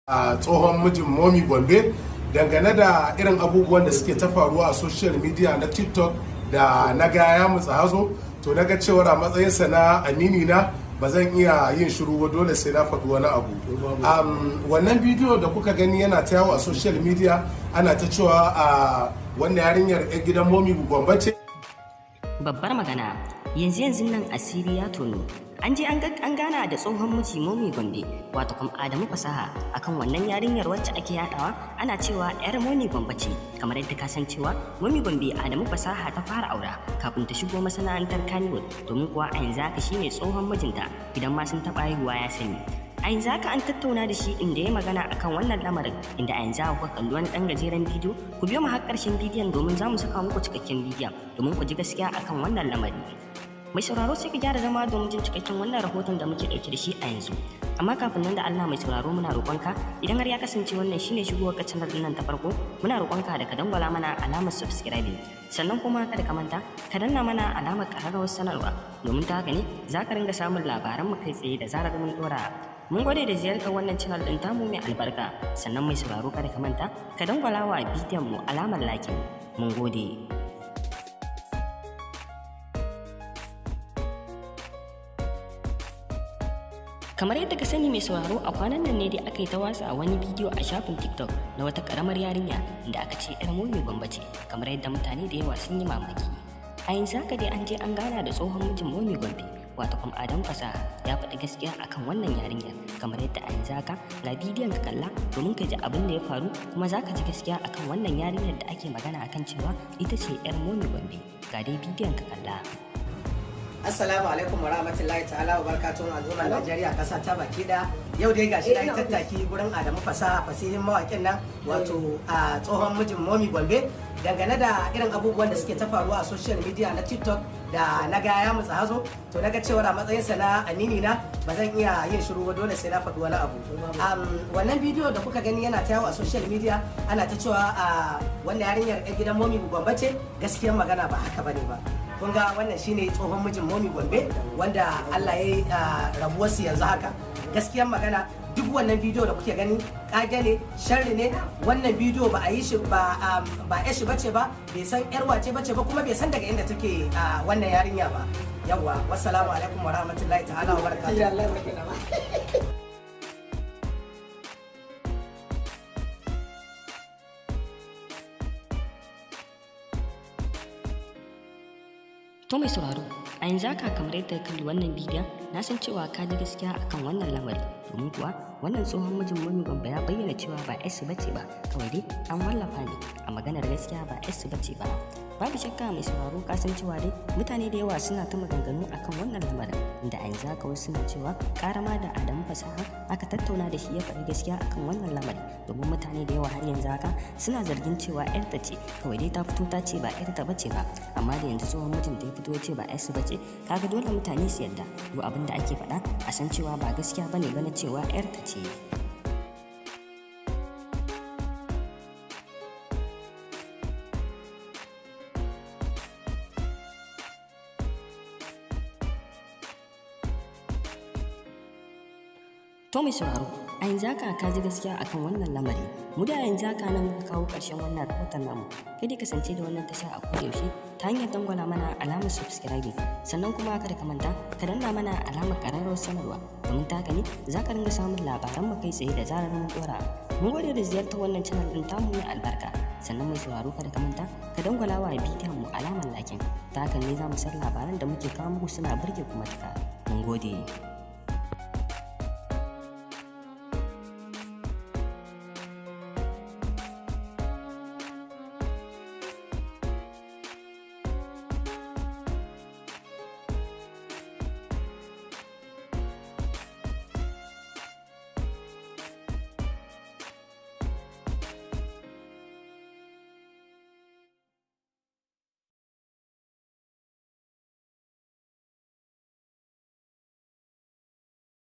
a tsohon mijin Momi Gombe dangane da irin abubuwan da suke ta faruwa a social media na TikTok da na ga ya mutsa hazo, to na ga cewar a matsayinsa na amini na ba zan iya yin shiru ba, dole sai na faɗi wani abu. Wannan bidiyo da kuka gani yana ta yawo a social media, ana ta cewa a wannan yarinyar 'yan gidan Momi Gombe ce. Babbar magana, yanzu nan asiri ya tono. An je an gana da tsohon miji Momi Gombe, wato kuma Adamu Fasaha, akan wannan yarinyar wacce ake yadawa ana cewa 'yar Momi Gombe ce. Kamar yadda ka san cewa Momi Gombe Adamu Fasaha ta fara aura kafin ta shigo masana'antar Kannywood, domin kuwa a yanzu haka shine tsohon mijinta, idan ma sun taɓa haihuwa ya sani. A yanzu haka an tattauna da shi inda ya magana akan wannan lamarin, inda a yanzu haka kalli wani ɗan gajeren bidiyo. Ku biyo mu har ƙarshen bidiyon domin za mu saka muku cikakken bidiyon domin ku ji gaskiya akan wannan lamari. Mai sauraro sai ka gyara zama domin jin cikakken wannan rahoton da muke ɗauke da shi a yanzu. Amma kafin nan da Allah mai sauraro, muna roƙonka idan har ya kasance wannan shine shigowar ka channel din nan ta farko, muna roƙonka da ka dangwala mana alamar subscribing, sannan kuma kada ka manta ka danna mana alamar ƙararrawar sanarwa, domin ta haka ne za ka ringa samun labaran mu kai tsaye da zarar mun ɗora. Mun gode da ziyartar wannan channel din tamu mai albarka, sannan mai sauraro kada ka manta ka dangwala wa bidiyon mu alamar like. Mun gode. Kamar yadda ka sani mai sauraro, a kwanan nan ne dai aka yi ta watsa wani bidiyo a shafin TikTok na wata karamar yarinya inda aka ce 'yar Momi Gombe ce, kamar yadda mutane da yawa sun yi mamaki. A yanzu haka dai an je an gana da tsohon mijin Momi Gombe, wato kuma Adamu Fasaha, ya faɗi gaskiya akan wannan yarinya. Kamar yadda a yanzu haka ga bidiyon ka kalla domin ka ji abin da ya faru, kuma za ka ji gaskiya akan wannan yarinyar da ake magana akan cewa ita ce 'yar Momi Gombe. Ga dai bidiyon ka kalla. Assalamu alaikum warahmatullahi ta'ala wa barakatuhu, al'ummar Najeriya kasa ta baki da. Yau dai gashi na yi tattaki gurin Adamu Fasaha, fasihin mawakin nan, wato a tsohon mijin Momi Gombe, dangane da irin abubuwan da suke ta faruwa a social media na TikTok da na ga ya mutsa hazo, to na ga cewar a matsayinsa na amini na ba zan iya yin shiru ba, dole sai na faɗi wani abu. Wannan bidiyo da kuka gani yana ta yawo a social media, ana ta cewa a wannan yarinyar 'yan gidan Momi Gombe ce. Gaskiyar magana ba haka bane ba. Kun ga wannan shine tsohon mijin Momi Gombe wanda Allah ya yi rabuwarsu yanzu haka. Gaskiyar magana, duk wannan bidiyo da kuke gani kage ne, sharri ne. Wannan bidiyo ba a yi shi ba ya shi bace ba, bai san yar wace bace ba, kuma bai san daga inda take wannan yarinya ba. Yawwa, wassalamu alaikum wa rahmatullahi ta'ala wa barakatuh. To mai sauraro, a yanzu haka kamar yadda kalli wannan bidiyon, na san cewa ka ji gaskiya akan wannan lamari, domin kuwa wannan tsohon mijin Momi Gombe ya bayyana cewa ba S bace ba, kawai dai an wallafa ne. A maganar gaskiya ba S bace ba. Babu shakka mai sauraro, ka san cewa dai mutane da yawa suna ta maganganu akan wannan lamarin, inda a yanzu haka wasu suna cewa karama da Adamu Fasaha aka tattauna da shi ya faɗi gaskiya akan wannan lamari, domin mutane da yawa har yanzu haka suna zargin cewa 'yarta ce, kawai dai ta fito ta ce ba 'yarta bace ba. Amma da yanzu tsohon mijin ta ya fito ya ce ba 'yarsa bace, kaga dole mutane su yarda. Duk abin da ake faɗa a san cewa ba gaskiya bane ba na cewa 'yarta ce. To mai sauraro, a yanzu haka ka ji gaskiya akan wannan lamari. Mu da yanzu haka nan muka kawo ƙarshen wannan rahoton namu. Kai dai kasance da wannan tasha a kodayaushe ta hanyar dangwala mana alamar subscribing, sannan kuma kada ka manta ka danna mana alamar ƙararrawar sanarwa, domin ta haka ne za ka ringa samun labaran mu kai tsaye da zarar mun ɗora. Mun gode da ziyartar wannan channel ɗin tamu mai albarka, sannan mai sauraro kada ka manta ka dangwala wa bidiyon mu alamar like. Ta haka ne za mu san labaran da muke kawo muku suna burge kuma tuka. Mun gode.